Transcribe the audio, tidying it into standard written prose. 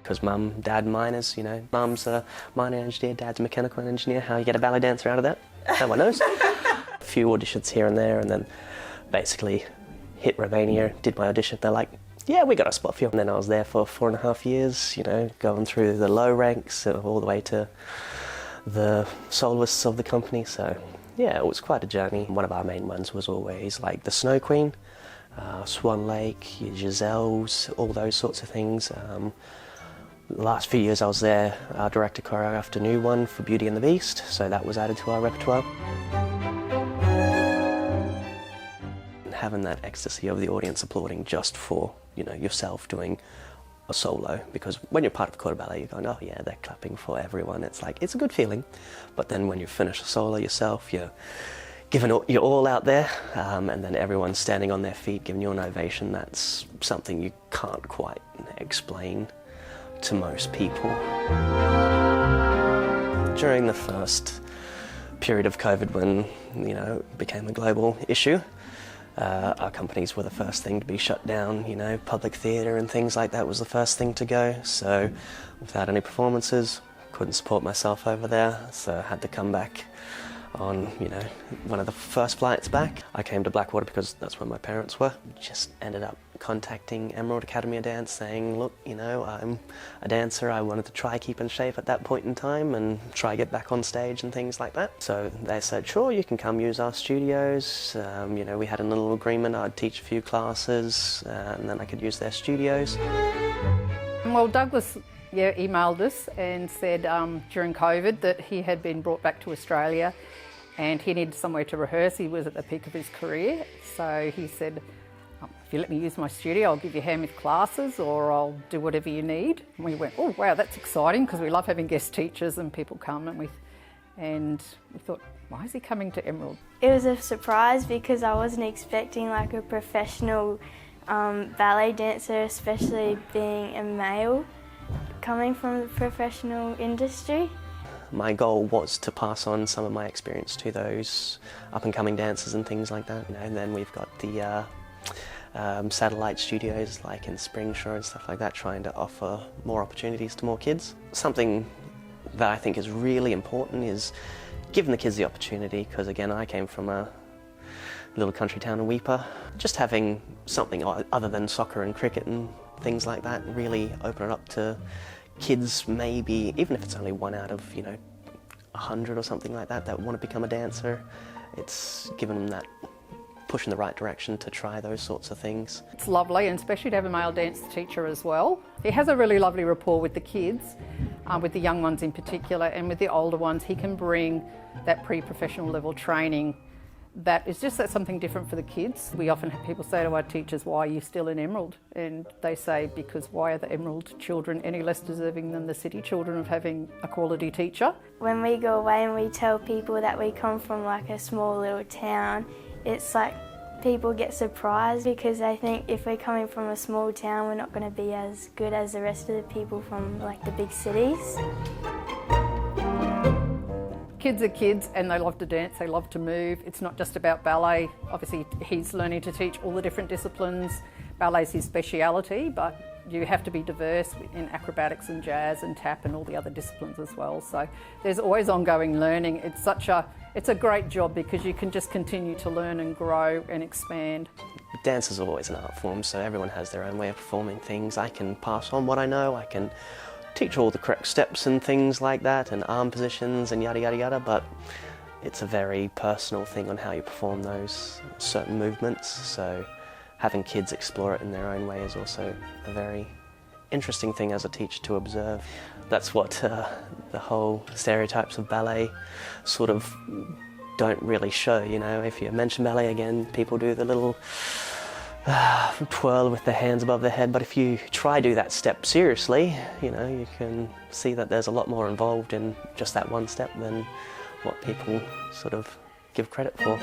because mum, dad miners, you know, mum's a miner engineer, dad's a mechanical engineer. How you get a ballet dancer out of that? No one knows. A few auditions here and there, and then basically hit Romania, did my audition. They're like, yeah, we got a spot for you. And then I was there for 4.5 years, you know, going through the low ranks all the way to the soloists of the company. So yeah, it was quite a journey. One of our main ones was always like the Snow Queen, Swan Lake, Giselles, all those sorts of things. The last few years I was there, our director choreographed a new one for Beauty and the Beast, so that was added to our repertoire. Having that ecstasy of the audience applauding just for, you know, yourself doing a solo, because when you're part of the corps de ballet, you're going, oh yeah, they're clapping for everyone. It's like, it's a good feeling. But then when you finish a solo yourself, you're giving your all out there, and then everyone's standing on their feet giving you an ovation. That's something you can't quite explain to most people. During the first period of COVID, when, you know, it became a global issue, our companies were the first thing to be shut down, you know, public theatre and things like that was the first thing to go. So without any performances, couldn't support myself over there, so I had to come back on, you know, one of the first flights back. I came to Blackwater because that's where my parents were. Just ended up contacting Emerald Academy of Dance saying, look, you know, I'm a dancer, I wanted to try keep in shape at that point in time and try get back on stage and things like that. So they said, sure, you can come use our studios. You know, we had a little agreement, I'd teach a few classes and then I could use their studios. Well, Douglas emailed us and said during COVID that he had been brought back to Australia and he needed somewhere to rehearse. He was at the peak of his career, so he said, if you let me use my studio, I'll give you Hamith classes or I'll do whatever you need. And we went, oh wow, that's exciting, because we love having guest teachers and people come, and we thought, why is he coming to Emerald? It was a surprise because I wasn't expecting like a professional ballet dancer, especially being a male coming from the professional industry. My goal was to pass on some of my experience to those up-and-coming dancers and things like that. You know, and then we've got the satellite studios like in Springsure and stuff like that, trying to offer more opportunities to more kids. Something that I think is really important is giving the kids the opportunity, because again, I came from a little country town in Weipa. Just having something other than soccer and cricket and things like that, really open it up to kids, maybe, even if it's only 1 out of, you know, 100 or something like that, that want to become a dancer. It's giving them that push in the right direction to try those sorts of things. It's lovely, and especially to have a male dance teacher as well. He has a really lovely rapport with the kids, with the young ones in particular, and with the older ones he can bring that pre-professional level training that is just something different for the kids. We often have people say to our teachers, why are you still in Emerald? And they say, because why are the Emerald children any less deserving than the city children of having a quality teacher? When we go away and we tell people that we come from like a small little town, it's like people get surprised because they think if we're coming from a small town, we're not going to be as good as the rest of the people from like the big cities. Kids are kids and they love to dance, they love to move. It's not just about ballet. Obviously he's learning to teach all the different disciplines. Ballet's his speciality, but you have to be diverse in acrobatics and jazz and tap and all the other disciplines as well. So there's always ongoing learning. It's a great job because you can just continue to learn and grow and expand. Dance is always an art form, so everyone has their own way of performing things. I can pass on what I know, I can teach all the correct steps and things like that, and arm positions and yada yada yada, but it's a very personal thing on how you perform those certain movements, so having kids explore it in their own way is also a very interesting thing as a teacher to observe. That's what the whole stereotypes of ballet sort of don't really show, you know. If you mention ballet again, people do the little twirl with their hands above their head, but if you try do that step seriously, you know, you can see that there's a lot more involved in just that one step than what people sort of give credit for.